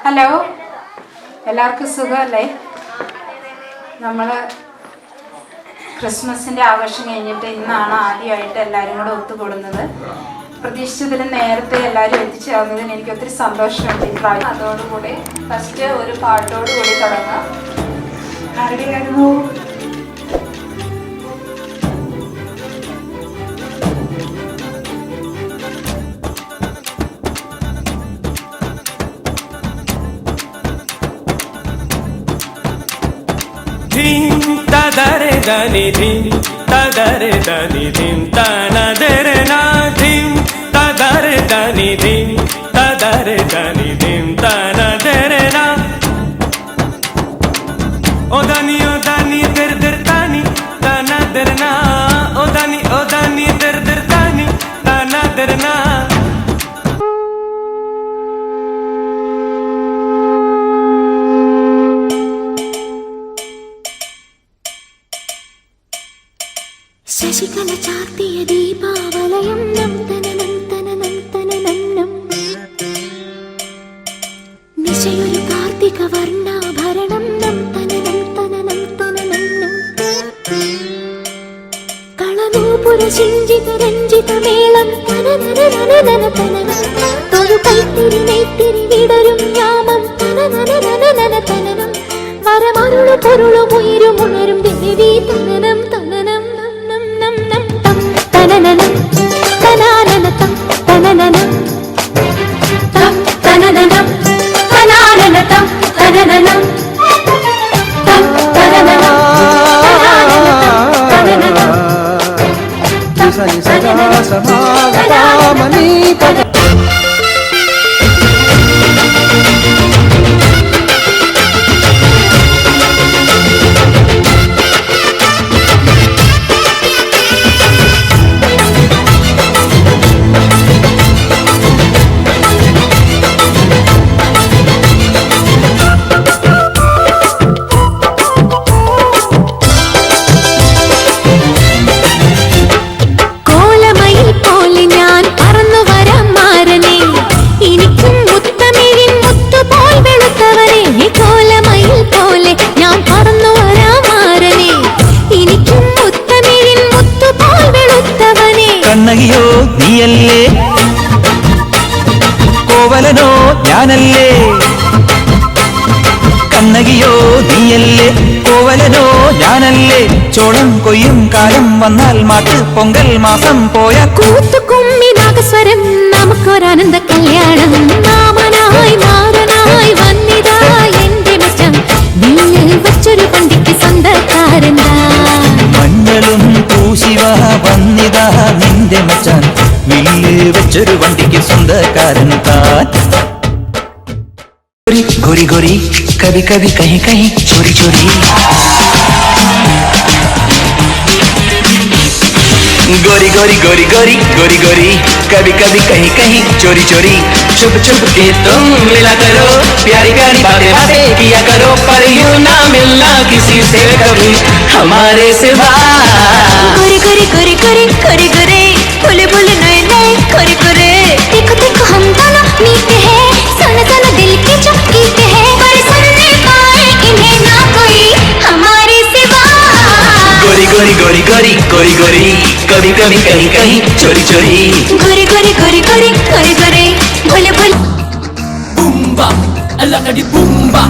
Hello, എല്ലാവർക്കും സുഖമല്ലേ? നമ്മൾ ക്രിസ്മസിൻ്റെ ആഘോഷം കഴിഞ്ഞിട്ട് ഇന്നാണ് ആദ്യമായിട്ട് എല്ലാവരും കൂടെ ഒത്തുകൂടുന്നത്. പ്രതീക്ഷിച്ചതിലും നേരത്തെ എല്ലാവരും എത്തിച്ചേർന്നതിന് എനിക്ക് ഒത്തിരി സന്തോഷമുണ്ട് ഈ പ്രായം. അതോടുകൂടി ഫസ്റ്റ് ഒരു പാട്ടോടുകൂടി തുടങ്ങാം. ആരുടെയായിരുന്നു? ധീം തദരെ ധനി ധീം തദരെ ധനി ധീം തനദരെ നാ ധീം തദരെ ധനി ധീം തദരെ ധനി ധീം തനദരെ നാ ഓ ധനി ദർ ദർ താനി തനദരെ നാ ഓ ധനി ദർ ദർ താനി തനദരെ നാ. ശശികല ചാർത്തിയ ദീപാവലയം നം തനനം തനനം തനനം നം നിശയൊരു കാർത്തിക വർണ്ണാഭരണം നം തനനം തനനം തനനം നം കളനൂപുര സിഞ്ചിത രഞ്ജിത മേളം തനനനനനനന തനനം തൊഴു കൈത്തിരി നെയ്ത്തിരി വിടരും യാമം തനനനനനന തനനം വരമരുളു പൊരുളും ഉയരും ഉണരും ദേവി തനനം തനനം തനനനം തനാനനതം തനനനം തം തനനനം തനാനനതം തനനനം തം തനനനം തനനനം തനനനം കണ്ണകിയോ നീയല്ലേ, കോവലനോ ഞാനല്ലേ. കണ്ണകിയോ നീയല്ലേ, കോവലനോ ഞാനല്ലേ. ചോളം കൊയ്യും കാലം വന്നാൽ മാട്ട് പൊങ്കൽ മാസം പോയ കൂത്തുകുമ്മി നാഗസ്വരം നമുക്കൊരാനന്ദ കല്യാണം. മാമനായി മാറനായി വന്നിതാ എന്റെ മച്ചം, നീയിൽ വച്ചൊരു പണ്ടിക്ക് സ്വന്തക്കാരന്താ. മഞ്ഞളും പൂശിവ വന്നിതാ നിന്റെ മച്ചാൻ, വില്ല് വെച്ചൊരു വണ്ടിക്ക് സ്വന്തക്കാരൻ താൻ. ഗോരി ഗോരി കവി കവി കഹി കഹി ചോരി ചോരി. गोरी गोरी गोरी गोरी गोरी गोरी कभी कभी कहीं कहीं चोरी चोरी छुप छुप के तुम मिला करो, प्यारी प्यारी बातें बातें किया करो, पर यूं ना मिलना किसी से कभी हमारे सिवा. गोरी गोरी गोरी गोरी गोरी गोरी बोले बोले नए नए गोरी गोरे. देखो देखो हम दोनों मीते हैं, सुनो सुनो दिल की जो गीते हैं, पर सुनने पाए इन्हें ना कोई हमारे सिवा. गोरी गोरी गोरी गोरी गोरी गोरी कभी कभी कहीं कहीं चोरी चोरी. गोरी गोरी गोरी गोरी गोरी गोरी बोले बोले. Bumba, ala di bumba.